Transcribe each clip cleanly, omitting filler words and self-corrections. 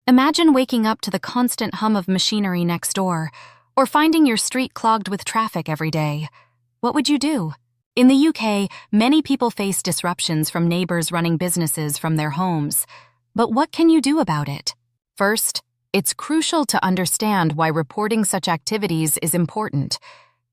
Imagine waking up to the constant hum of machinery next door, or finding your street clogged with traffic every day. What would you do? In the UK, many people face disruptions from neighbors running businesses from their homes. But what can you do about it? First, it's crucial to understand why reporting such activities is important.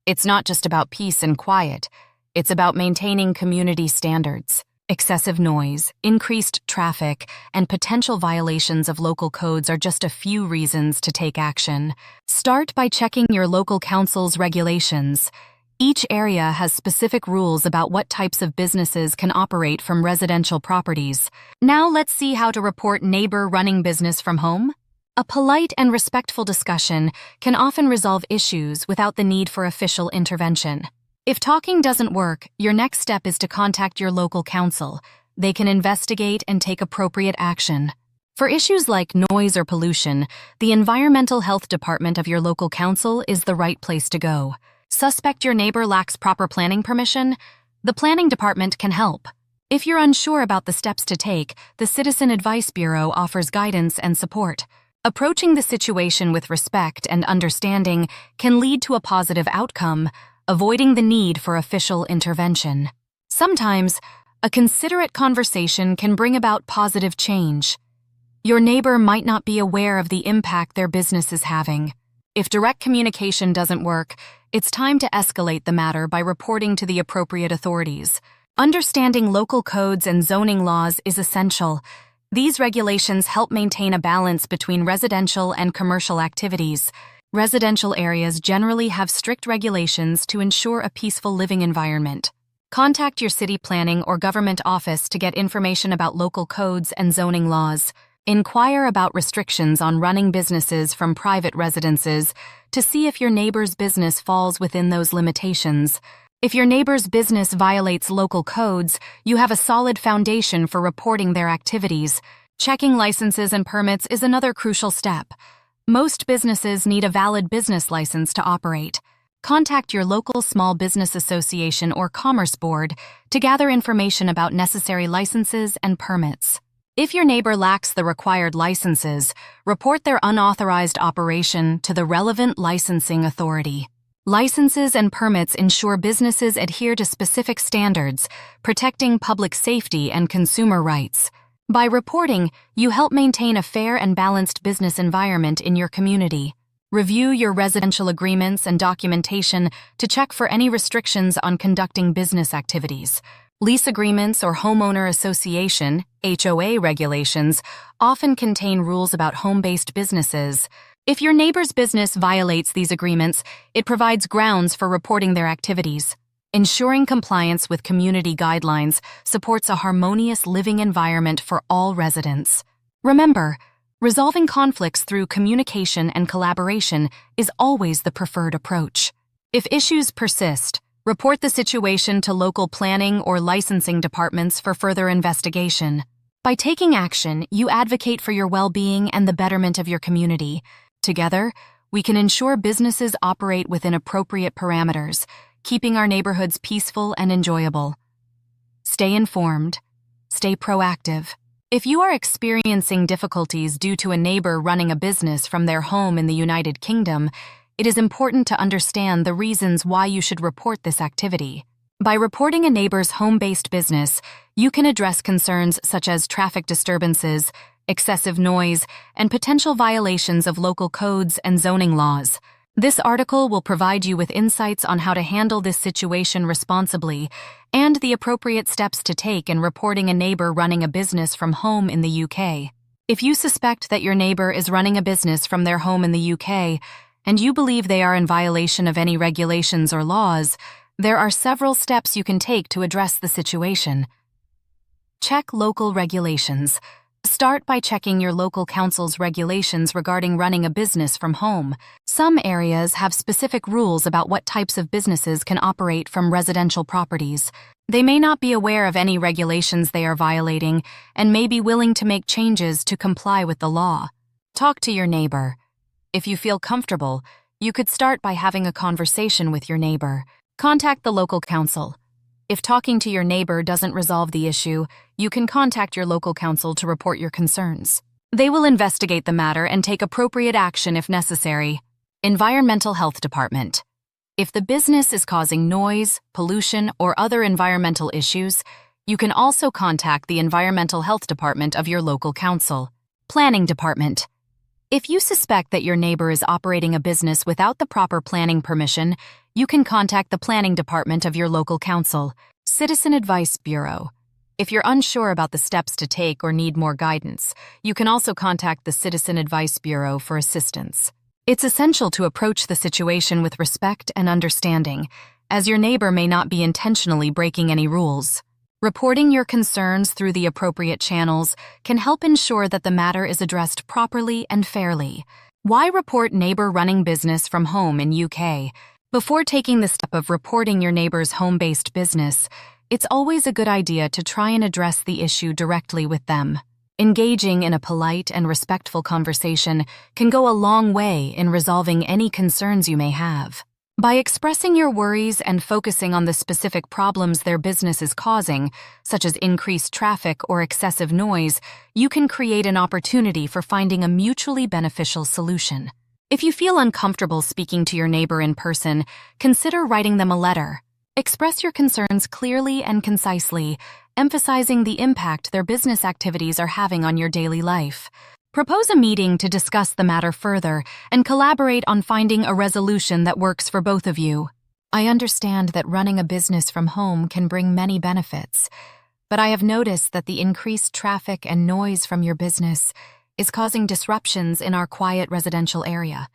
It's not just about peace and quiet. It's about maintaining community standards. Excessive noise, increased traffic, and potential violations of local codes are just a few reasons to take action. Start by checking your local council's regulations. Each area has specific rules about what types of businesses can operate from residential properties. Now let's see how to report neighbor running business from home. A polite and respectful discussion can often resolve issues without the need for official intervention. If talking doesn't work, your next step is to contact your local council. They can investigate and take appropriate action. For issues like noise or pollution, the Environmental Health Department of your local council is the right place to go. Suspect your neighbor lacks proper planning permission? The planning department can help. If you're unsure about the steps to take, the Citizen Advice Bureau offers guidance and support. Approaching the situation with respect and understanding can lead to a positive outcome, avoiding the need for official intervention. Sometimes, a considerate conversation can bring about positive change. Your neighbor might not be aware of the impact their business is having. If direct communication doesn't work, it's time to escalate the matter by reporting to the appropriate authorities. Understanding local codes and zoning laws is essential. These regulations help maintain a balance between residential and commercial activities. Residential areas generally have strict regulations to ensure a peaceful living environment. Contact your city planning or government office to get information about local codes and zoning laws. Inquire about restrictions on running businesses from private residences to see if your neighbor's business falls within those limitations. If your neighbor's business violates local codes, you have a solid foundation for reporting their activities. Checking licenses and permits is another crucial step. Most businesses need a valid business license to operate. Contact your local small business association or commerce board to gather information about necessary licenses and permits. If your neighbor lacks the required licenses, report their unauthorized operation to the relevant licensing authority. Licenses and permits ensure businesses adhere to specific standards, protecting public safety and consumer rights. By reporting, you help maintain a fair and balanced business environment in your community. Review your residential agreements and documentation to check for any restrictions on conducting business activities. Lease agreements or homeowner association (HOA) regulations often contain rules about home-based businesses. If your neighbor's business violates these agreements, it provides grounds for reporting their activities. Ensuring compliance with community guidelines supports a harmonious living environment for all residents. Remember, resolving conflicts through communication and collaboration is always the preferred approach. If issues persist, report the situation to local planning or licensing departments for further investigation. By taking action, you advocate for your well-being and the betterment of your community. Together, we can ensure businesses operate within appropriate parameters, keeping our neighborhoods peaceful and enjoyable. Stay informed. Stay proactive. If you are experiencing difficulties due to a neighbor running a business from their home in the United Kingdom, it is important to understand the reasons why you should report this activity. By reporting a neighbor's home-based business, you can address concerns such as traffic disturbances, excessive noise, and potential violations of local codes and zoning laws. This article will provide you with insights on how to handle this situation responsibly and the appropriate steps to take in reporting a neighbor running a business from home in the UK. If you suspect that your neighbor is running a business from their home in the UK and you believe they are in violation of any regulations or laws, there are several steps you can take to address the situation. Check local regulations. Start by checking your local council's regulations regarding running a business from home. Some areas have specific rules about what types of businesses can operate from residential properties. They may not be aware of any regulations they are violating and may be willing to make changes to comply with the law. Talk to your neighbor. If you feel comfortable, you could start by having a conversation with your neighbor. Contact the local council. If talking to your neighbor doesn't resolve the issue, you can contact your local council to report your concerns. They will investigate the matter and take appropriate action if necessary. Environmental Health Department. If the business is causing noise, pollution, or other environmental issues, you can also contact the Environmental Health Department of your local council. Planning Department. If you suspect that your neighbor is operating a business without the proper planning permission, you can contact the Planning Department of your local council. Citizen Advice Bureau. If you're unsure about the steps to take or need more guidance, you can also contact the Citizen Advice Bureau for assistance. It's essential to approach the situation with respect and understanding, as your neighbor may not be intentionally breaking any rules. Reporting your concerns through the appropriate channels can help ensure that the matter is addressed properly and fairly. Why report neighbor running business from home in UK? Before taking the step of reporting your neighbor's home-based business, it's always a good idea to try and address the issue directly with them. Engaging in a polite and respectful conversation can go a long way in resolving any concerns you may have. By expressing your worries and focusing on the specific problems their business is causing, such as increased traffic or excessive noise, you can create an opportunity for finding a mutually beneficial solution. If you feel uncomfortable speaking to your neighbor in person, consider writing them a letter. Express your concerns clearly and concisely, emphasizing the impact their business activities are having on your daily life. Propose a meeting to discuss the matter further and collaborate on finding a resolution that works for both of you. I understand that running a business from home can bring many benefits, but I have noticed that the increased traffic and noise from your business is causing disruptions in our quiet residential area.